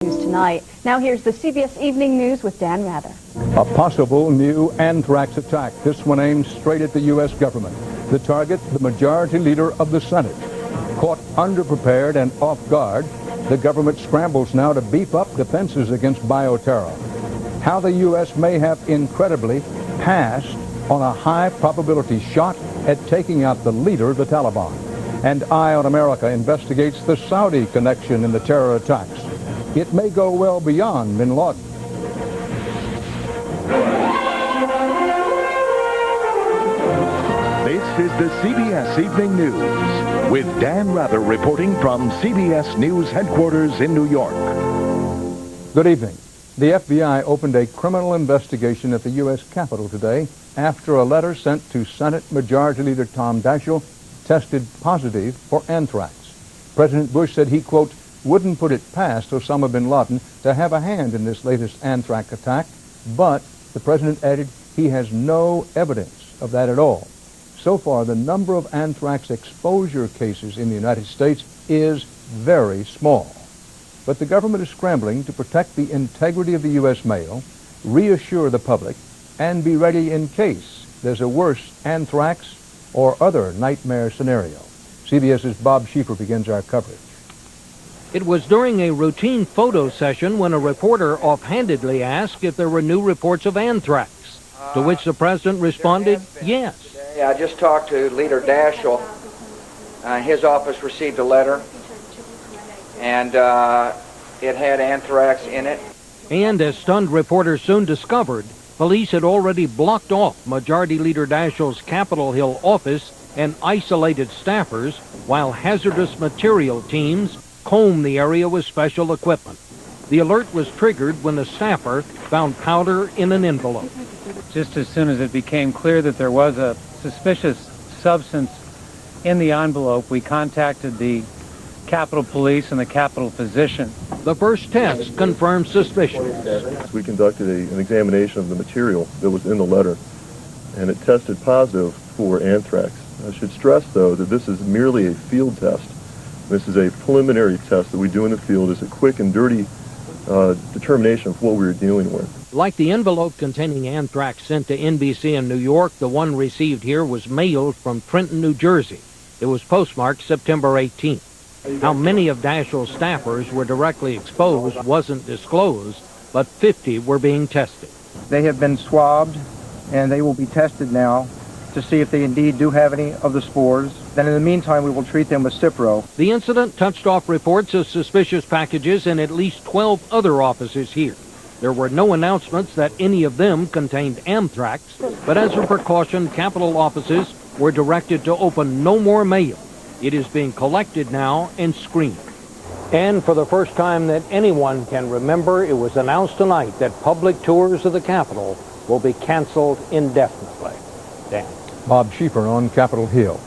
Tonight. Now here's the CBS Evening News with Dan Rather. A possible new anthrax attack. This one aimed straight at the U.S. government. The target, the majority leader of the Senate. Caught underprepared and off guard, the government scrambles now to beef up defenses against bioterror. How the U.S. may have incredibly passed on a high probability shot at taking out the leader of the Taliban. And Eye on America investigates the Saudi connection in the terror attacks. It may go well beyond bin Laden. This is the CBS Evening News with Dan Rather reporting from CBS News headquarters in New York. Good evening. The FBI opened a criminal investigation at the U.S. Capitol today after a letter sent to Senate Majority Leader Tom Daschle tested positive for anthrax. President Bush said he, quote, wouldn't put it past Osama bin Laden to have a hand in this latest anthrax attack, but the president added he has no evidence of that at all. So far, the number of anthrax exposure cases in the United States is very small. But the government is scrambling to protect the integrity of the U.S. mail, reassure the public, and be ready in case there's a worse anthrax or other nightmare scenario. CBS's Bob Schieffer begins our coverage. It was during a routine photo session when a reporter offhandedly asked if there were new reports of anthrax, to which the president responded, yes. I just talked to Leader Daschle. His office received a letter, and it had anthrax in it. And as stunned reporters soon discovered, police had already blocked off Majority Leader Daschle's Capitol Hill office and isolated staffers, while hazardous material teams combed the area with special equipment. The alert was triggered when the staffer found powder in an envelope. Just as soon as it became clear that there was a suspicious substance in the envelope, we contacted the Capitol Police and the Capitol physician. The first test confirmed suspicions. We conducted an examination of the material that was in the letter, and it tested positive for anthrax. I should stress, though, that this is merely a field test. This is a preliminary test that we do in the field. It's a quick and dirty determination of what we were dealing with. Like the envelope containing anthrax sent to NBC in New York, the one received here was mailed from Trenton, New Jersey. It was postmarked September 18th. How many of Daschle's staffers were directly exposed wasn't disclosed, but 50 were being tested. They have been swabbed, and they will be tested now to see if they indeed do have any of the spores. Then in the meantime, we will treat them with Cipro. The incident touched off reports of suspicious packages in at least 12 other offices here. There were no announcements that any of them contained anthrax, but as a precaution, Capitol offices were directed to open no more mail. It is being collected now and screened. And for the first time that anyone can remember, it was announced tonight that public tours of the Capitol will be canceled indefinitely. Dan. Bob Schieffer on Capitol Hill.